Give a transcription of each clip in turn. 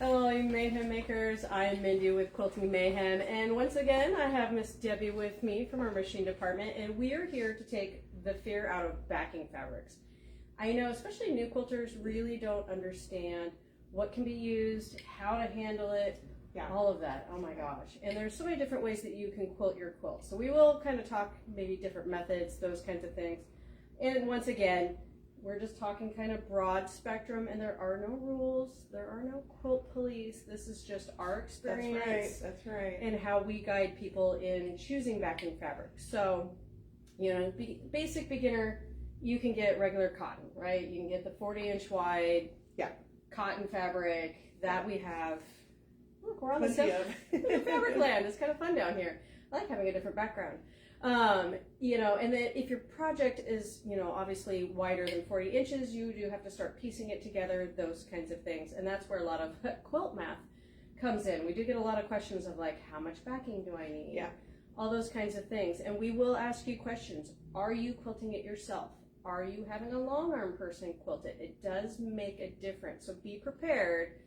Hello, you Mayhem Makers. I'm Mindy with Quilting Mayhem, and once again, I have Miss Debbie with me from our machine department, and we are here to take the fear out of backing fabrics. I know, especially new quilters really don't understand what can be used, how to handle it, all of that. Oh my gosh. And there's so many different ways that you can quilt your quilt. So we will kind of talk maybe different methods, those kinds of things. And once again, we're just talking kind of broad spectrum, and there are no rules, there are no quilt police. This is just our experience. That's right. And how we guide people in choosing backing fabric. So, you know, basic beginner, you can get regular cotton, right? You can get the 40-inch wide cotton fabric that we have. Look, we're on the fabric land. It's kind of fun down here. I like having a different background. You know, and then if your project is, you know, obviously wider than 40 inches, you do have to start piecing it together, those kinds of things. And that's where a lot of quilt math comes in. We do get a lot of questions of like, how much backing do I need? Yeah. All those kinds of things. And we will ask you questions. Are you quilting it yourself? Are you having a long arm person quilt it? It does make a difference. So be prepared.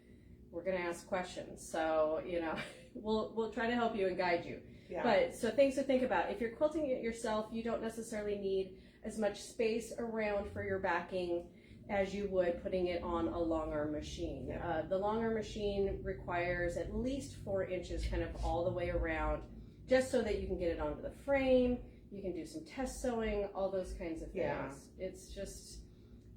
We're going to ask questions. So, you know, we'll try to help you and guide you. Yeah. But so things to think about. If you're quilting it yourself, you don't necessarily need as much space around for your backing as you would putting it on a long arm machine. Yeah. The long arm machine requires at least 4 inches kind of all the way around, just so that you can get it onto the frame. You can do some test sewing, all those kinds of things. Yeah. It's just,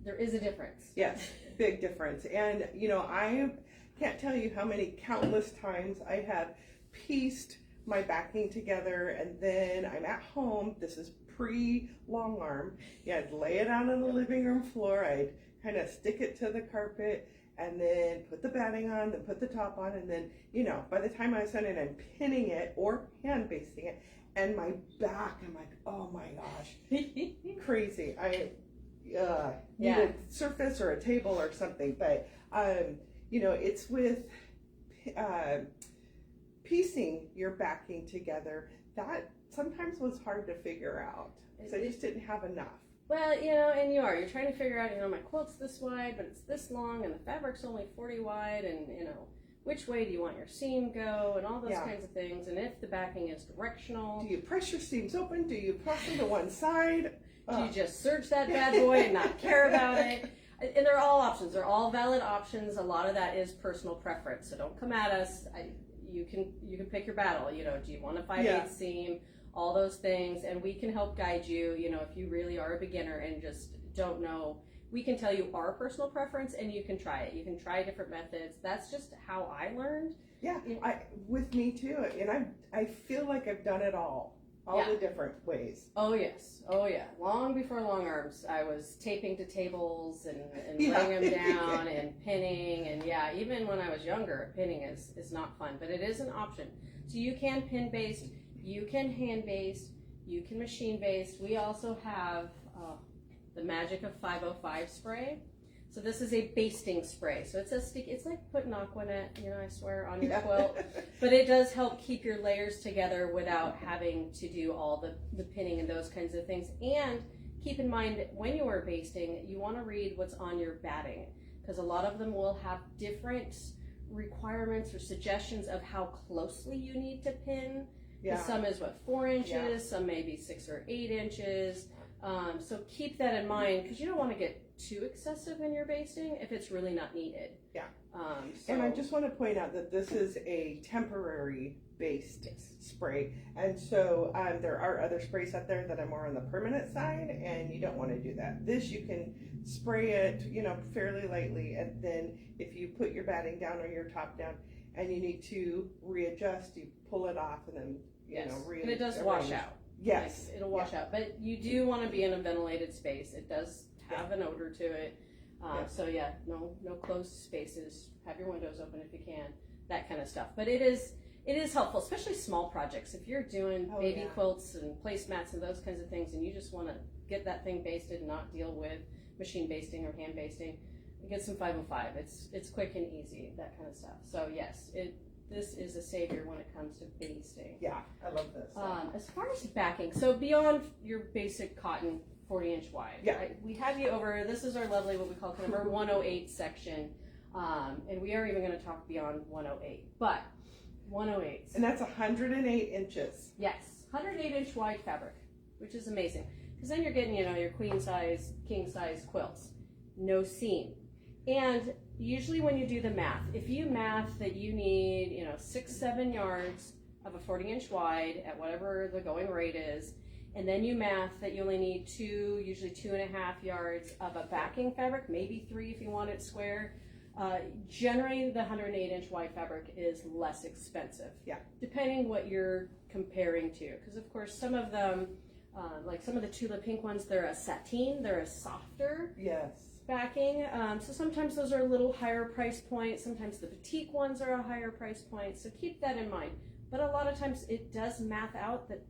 there is a difference. Yes, big difference. And, you know, I can't tell you how many countless times I have pieced my backing together, and then I'm at home. This is pre-long arm. Yeah, I'd lay it out on the living room floor. I'd kind of stick it to the carpet and then put the batting on, then put the top on, and then, you know, by the time I was done and I'm pinning it or hand basting it, and my back, I'm like, oh my gosh, crazy. I need a surface or a table or something. But, you know, it's with piecing your backing together, that sometimes was hard to figure out. So I just didn't have enough. Well, you know, and you're trying to figure out, you know, my quilt's this wide, but it's this long, and the fabric's only 40 wide, and, you know, which way do you want your seam go, and all those kinds of things, and if the backing is directional. Do you press your seams open? Do you press them to one side? Do you just serge that bad boy and not care about it? And they're all options. They're all valid options. A lot of that is personal preference, so don't come at us. You can pick your battle. You know, do you want a 5/8 seam? All those things, and we can help guide you. You know, if you really are a beginner and just don't know, we can tell you our personal preference, and you can try it. You can try different methods. That's just how I learned. Yeah, with me too, and I feel like I've done it all the different ways. Oh yes, oh yeah. Long before long arms, I was taping to tables and laying them down and pinning, and even when I was younger, pinning is not fun, but it is an option. So you can pin based, you can hand based, you can machine based. We also have the magic of 505 spray. So this is a basting spray. So it's a stick. It's like putting Aquanet, you know, I swear, on your quilt. But it does help keep your layers together without having to do all the pinning and those kinds of things. And keep in mind, when you are basting, you want to read what's on your batting, because a lot of them will have different requirements or suggestions of how closely you need to pin. Some is 4 inches, some maybe 6 or 8 inches. So keep that in mind, because you don't want to get too excessive in your basting if it's really not needed. And I just want to point out that this is a temporary based spray, and so there are other sprays out there that are more on the permanent side, and you don't want to do that. This, you can spray it, you know, fairly lightly, and then if you put your batting down or your top down and you need to readjust, you pull it off and then you know, and it does wash out. Yes, like, it'll wash out, but you do want to be in a ventilated space. It does have an odor to it. So no closed spaces. Have your windows open if you can. That kind of stuff. But it is helpful, especially small projects. If you're doing baby quilts and placemats and those kinds of things, and you just want to get that thing basted and not deal with machine basting or hand basting, get some 505. It's quick and easy. That kind of stuff. So yes, this is a savior when it comes to basting. Yeah, I love this. As far as backing, so beyond your basic cotton 40-inch wide, we have you over, this is our lovely, what we call kind of our 108 section. And we are even going to talk beyond 108, but 108s. And that's 108 inches. Yes, 108-inch wide fabric, which is amazing. Because then you're getting, your queen size, king size quilts. No seam. And usually when you do the math, if you math that you need, 6-7 yards of a 40-inch wide at whatever the going rate is, and then you math that you only need usually 2.5 yards of a backing fabric, maybe 3 if you want it square. Generally, the 108-inch wide fabric is less expensive. Yeah. Depending what you're comparing to. Because, of course, some of them, like some of the Tula Pink ones, they're a sateen, they're a softer backing. So sometimes those are a little higher price point. Sometimes the boutique ones are a higher price point. So keep that in mind. But a lot of times it does math out that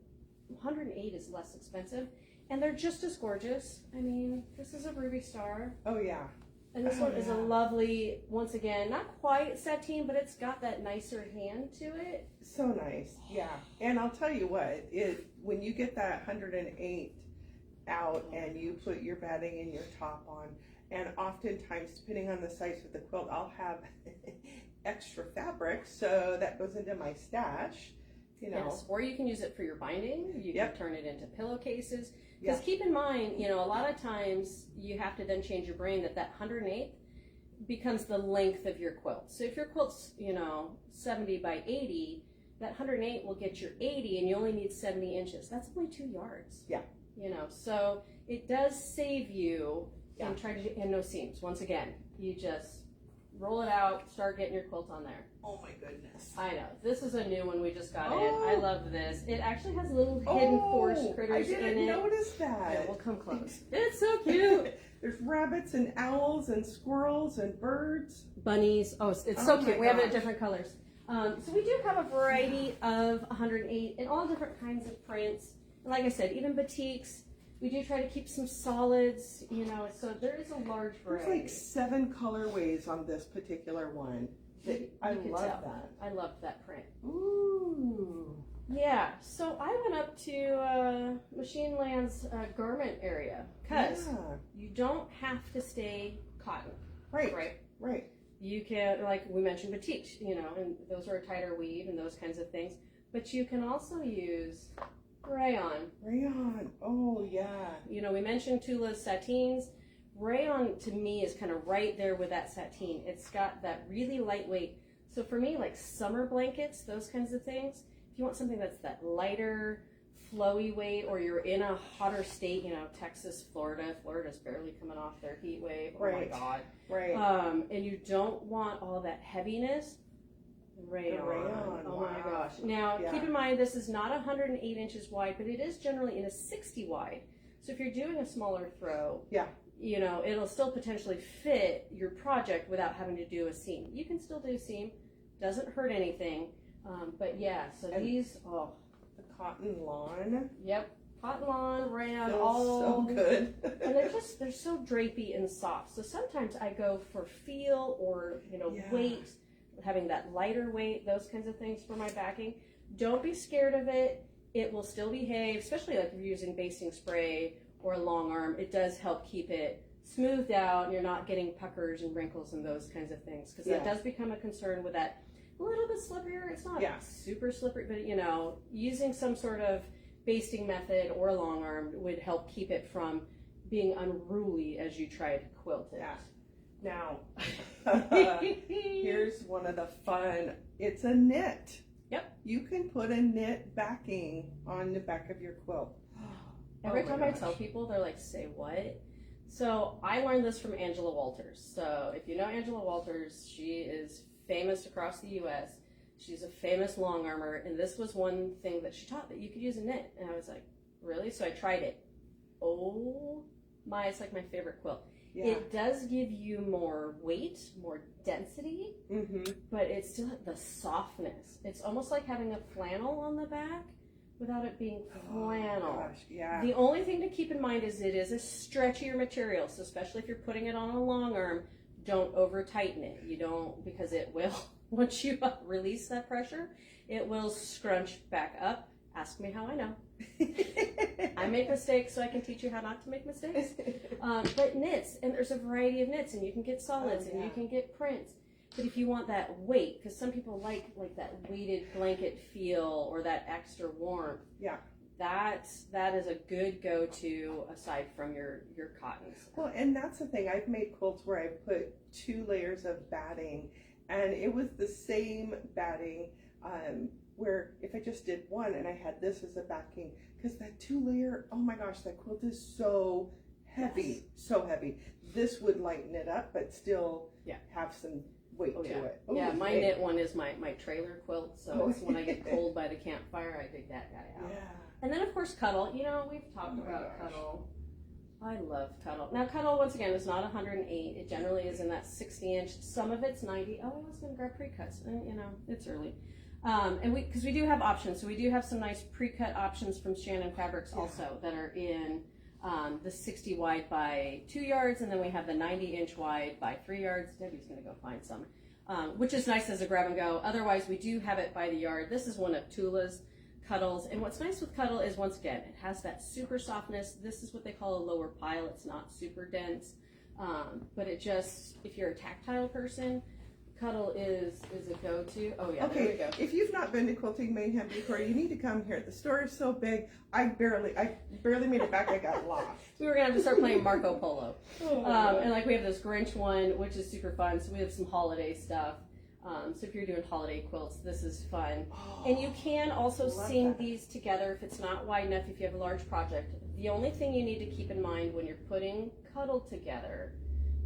108 is less expensive. And they're just as gorgeous. I mean, this is a Ruby Star. Oh, yeah. And this one is a lovely, once again, not quite sateen, but it's got that nicer hand to it. So nice, yeah. And I'll tell you what, when you get that 108 out and you put your batting and your top on, and oftentimes, depending on the size of the quilt, I'll have extra fabric, so that goes into my stash, Yes, or you can use it for your binding. You can turn it into pillowcases. Because keep in mind, a lot of times you have to then change your brain that 108 becomes the length of your quilt. So if your quilt's, 70 by 80, that 108 will get your 80 and you only need 70 inches. That's only 2 yards. Yeah. So it does save you and no seams. Once again, you just roll it out, start getting your quilt on there. Oh my goodness. I know. This is a new one we just got in. I love this. It actually has little hidden forest critters in it. I didn't notice that. Yeah, we'll come close. It's so cute. There's rabbits and owls and squirrels and birds. Bunnies. Oh, it's so cute. We have it in different colors. So we do have a variety of 108 and all different kinds of prints. And like I said, even boutiques. We do try to keep some solids, so there is a large variety. There's like 7 colorways on this particular one. I love that. I love that print. Ooh. Yeah, so I went up to Machine Land's garment area because you don't have to stay cotton. Right. You can, like we mentioned, boutiques, and those are a tighter weave and those kinds of things. But you can also use rayon. Oh, yeah. We mentioned Tula's sateens. Rayon to me is kind of right there with that sateen. It's got that really lightweight. So for me, like summer blankets, those kinds of things, if you want something that's that lighter, flowy weight, or you're in a hotter state, Texas, Florida's barely coming off their heat wave. Oh my God. Right. And you don't want all that heaviness. Rayon. Oh my gosh. Now, keep in mind, this is not 108 inches wide, but it is generally in a 60 wide. So if you're doing a smaller throw, it'll still potentially fit your project without having to do a seam. You can still do a seam, doesn't hurt anything. But so these, the cotton lawn. Yep. Cotton lawn, rayon, so good. And they're so drapey and soft. So sometimes I go for feel or, weight, having that lighter weight, those kinds of things for my backing. Don't be scared of it. It will still behave, especially like if you're using basting spray or a long arm. It does help keep it smoothed out and you're not getting puckers and wrinkles and those kinds of things. Because that does become a concern with that a little bit slipperier. It's not super slippery, but using some sort of basting method or a long arm would help keep it from being unruly as you try to quilt it. Now, here's one of the fun. It's a knit. Yep. You can put a knit backing on the back of your quilt. Every time I tell people, they're like, say what? So I learned this from Angela Walters. So if you know Angela Walters, she is famous across the U.S. She's a famous long armor. And this was one thing that she taught, that you could use a knit. And I was like, really? So I tried it. Oh my, it's like my favorite quilt. It does give you more weight, more density, but it's still the softness. It's almost like having a flannel on the back without it being flannel. Oh, gosh, The only thing to keep in mind is it is a stretchier material, so especially if you're putting it on a long arm, don't over tighten it. You don't, because it will, once you release that pressure, it will scrunch back up Ask me how I know. I make mistakes so I can teach you how not to make mistakes. But knits, and there's a variety of knits, and you can get solids and you can get prints. But if you want that weight, because some people like that weighted blanket feel or that extra warmth, that is a good go-to aside from your cottons. Well, and that's the thing. I've made quilts where I put 2 layers of batting, and it was the same batting where if I just did one and I had this as a backing, because that 2-layer, oh my gosh, that quilt is so heavy, so heavy. This would lighten it up, but still have some weight to it. Oh, yeah, my knit one is my trailer quilt, so it's when I get cold by the campfire, I dig that guy out. Yeah. And then of course cuddle. You know, we've talked about cuddle. I love cuddle. Now cuddle, once again, is not 108. It generally is in that 60-inch. Some of it's 90. Oh, I was going to grab pre-cuts, and you know, it's early. And because we do have options, so we do have some nice pre-cut options from Shannon Fabrics also that are in the 60 wide by 2 yards, and then we have the 90-inch wide by 3 yards. Debbie's going to go find some, which is nice as a grab and go. Otherwise, we do have it by the yard. This is one of Tula's cuddles, and what's nice with cuddle is, once again, it has that super softness. This is what they call a lower pile. It's not super dense, but it just, if you're a tactile person, cuddle is a go-to. Oh yeah, okay, there we go. If you've not been to Quilting Mayhem before, you need to come here. The store is so big. I barely made it back. I got lost. We were gonna have to start playing Marco Polo. And like we have this Grinch one, which is super fun. So we have some holiday stuff. So if you're doing holiday quilts, this is fun. And you can also seam these together if it's not wide enough, if you have a large project. The only thing you need to keep in mind when you're putting cuddle together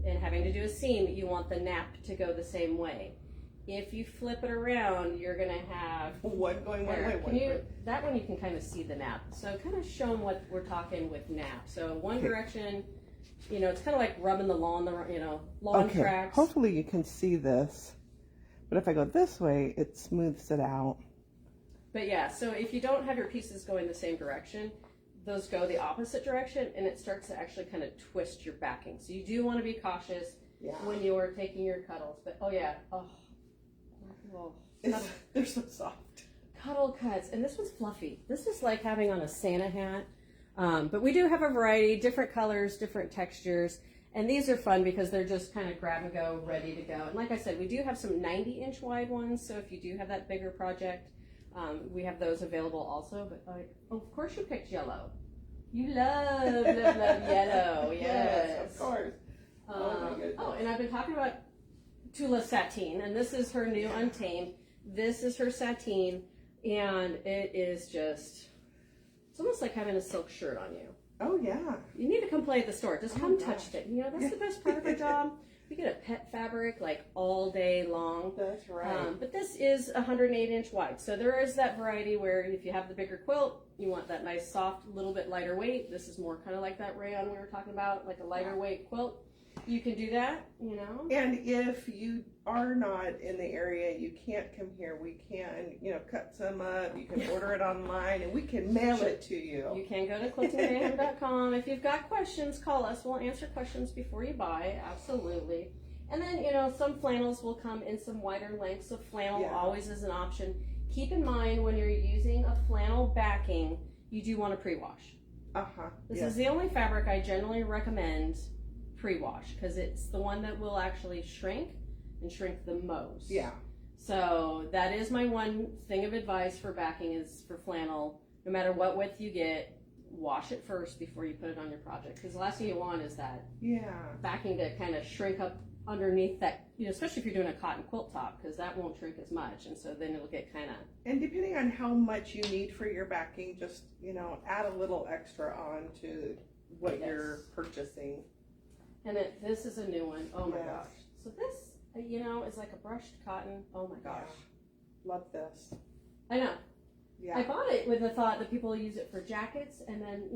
and having to do a seam, you want the nap to go the same way. If you flip it around, you're gonna have one going one way. That one you can kind of see the nap. So kind of show them what we're talking with nap. So one direction, you know, it's kind of like rubbing the lawn, lawn tracks. Hopefully you can see this. But if I go this way, it smooths it out. But yeah, so if you don't have your pieces going the same direction, those go the opposite direction, and it starts to actually kind of twist your backing. So you do want to be cautious when you're taking your cuddles. But they're so soft. Cuddle cuts, and this one's fluffy. This is like having on a Santa hat. But we do have a variety, different colors, different textures. And these are fun because they're just kind of grab and go, ready to go. And like I said, we do have some 90-inch wide ones. So if you do have that bigger project, we have those available also. But of course you picked yellow. You love yellow. Yes, of course. And I've been talking about Tula sateen, and this is her new Untamed. This is her sateen, and it is just, it's almost like having a silk shirt on you. Oh, yeah. You need to come play at the store. Just come touch it. You know, that's the best part of our job. We get a pet fabric like all day long. That's right. But this is 108-inch wide. So there is that variety where if you have the bigger quilt, you want that nice, soft, little bit lighter weight. This is more kind of like that rayon we were talking about, like a lighter weight quilt. You can do that, you know. And if you are not in the area, you can't come here, we can, cut some up. You can order it online, and we can mail it to you. You can go to quiltingmayhem.com. If you've got questions, call us. We'll answer questions before you buy, absolutely. And then, some flannels will come in some wider lengths, so flannel always is an option. Keep in mind, when you're using a flannel backing, you do want to pre-wash. This is the only fabric I generally recommend pre-wash, because it's the one that will actually shrink and shrink the most. Yeah. So that is my one thing of advice for backing is for flannel. No matter what width you get, wash it first before you put it on your project, because the last thing you want is that backing to kind of shrink up underneath that, especially if you're doing a cotton quilt top, because that won't shrink as much, and so then it'll get kind of. And depending on how much you need for your backing, just add a little extra on to what you're purchasing. And this is a new one. Oh my gosh. So this, is like a brushed cotton. Oh my gosh. Yeah. Love this. I know. Yeah. I bought it with the thought that people use it for jackets, and then,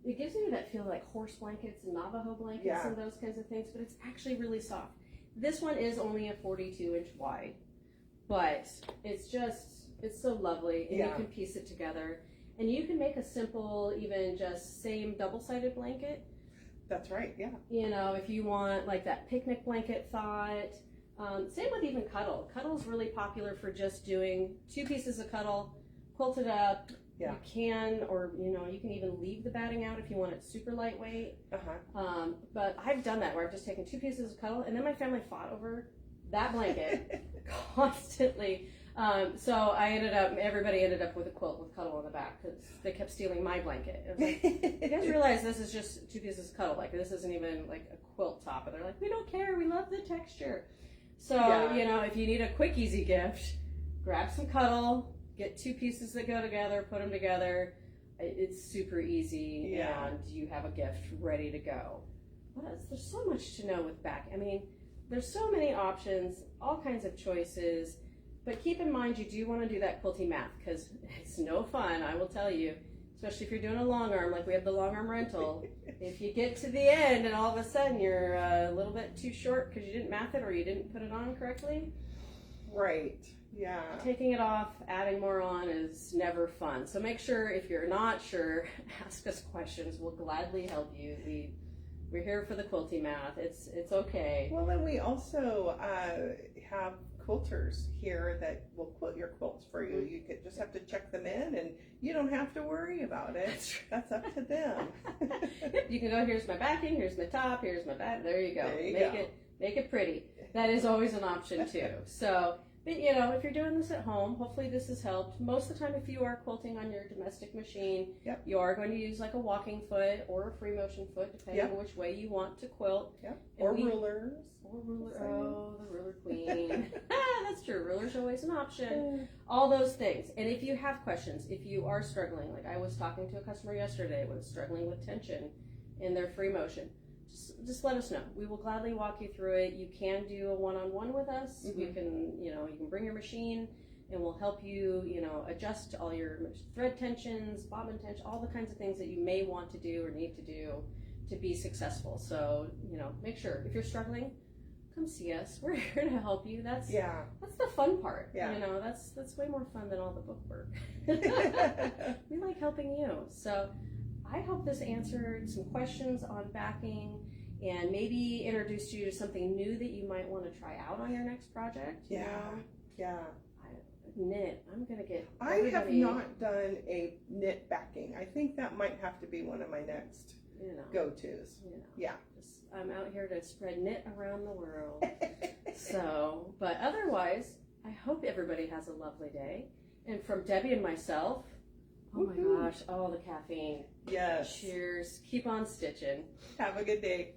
it gives me that feel like horse blankets and Navajo blankets and those kinds of things, but it's actually really soft. This one is only a 42-inch wide, but it's so lovely, and you can piece it together. And you can make a simple, even just same double-sided blanket. That's right, yeah. If you want like that picnic blanket thought. Same with even cuddle. Cuddle's really popular for just doing 2 pieces of cuddle, quilt it up. Yeah. You can, or you can even leave the batting out if you want it super lightweight. But I've done that where I've just taken 2 pieces of cuddle, and then my family fought over that blanket constantly. So everybody ended up with a quilt with cuddle on the back because they kept stealing my blanket. It was like, you guys realize this is just 2 pieces of cuddle, like this isn't even like a quilt top. And they're like, we don't care, we love the texture. So, if you need a quick, easy gift, grab some cuddle, get 2 pieces that go together, put them together. It's super easy, and you have a gift ready to go. There's so much to know with back. I mean, there's so many options, all kinds of choices, but keep in mind you do want to do that quilting math because it's no fun, I will tell you, especially if you're doing a long arm like we have the long arm rental. If you get to the end and all of a sudden you're a little bit too short because you didn't math it or you didn't put it on correctly. Right. Yeah. Taking it off, adding more on is never fun. So make sure if you're not sure, ask us questions. We'll gladly help you. We're here for the quilting math. It's okay. Well, then we also have quilters here that will quilt your quilts for you. You could just have to check them in, and you don't have to worry about it. That's up to them. Yep, you can go, here's my backing, here's my top, here's my back. There you go. Make it pretty. That is always an option too. So, but if you're doing this at home, hopefully this has helped. Most of the time, if you are quilting on your domestic machine, you are going to use like a walking foot or a free motion foot, depending on which way you want to quilt. Or rulers. Oh, the ruler queen. That's true. Ruler's always an option. All those things. And if you have questions, if you are struggling, like I was talking to a customer yesterday, was struggling with tension in their free motion, just let us know. We will gladly walk you through it. You can do a one-on-one with us. We can, you can bring your machine and we'll help you, adjust all your thread tensions, bobbin tension, all the kinds of things that you may want to do or need to do to be successful. So, make sure if you're struggling, come see us. We're here to help you. That's the fun part. That's way more fun than all the book work. We like helping you. So I hope this answered some questions on backing and maybe introduced you to something new that you might want to try out on your next project. Knit. I'm gonna get. I have not done a knit backing. I think that might have to be one of my next go-tos. I'm out here to spread knit around the world. So, but otherwise, I hope everybody has a lovely day. And from Debbie and myself, oh my gosh, all the caffeine. Yes. Cheers. Keep on stitching. Have a good day.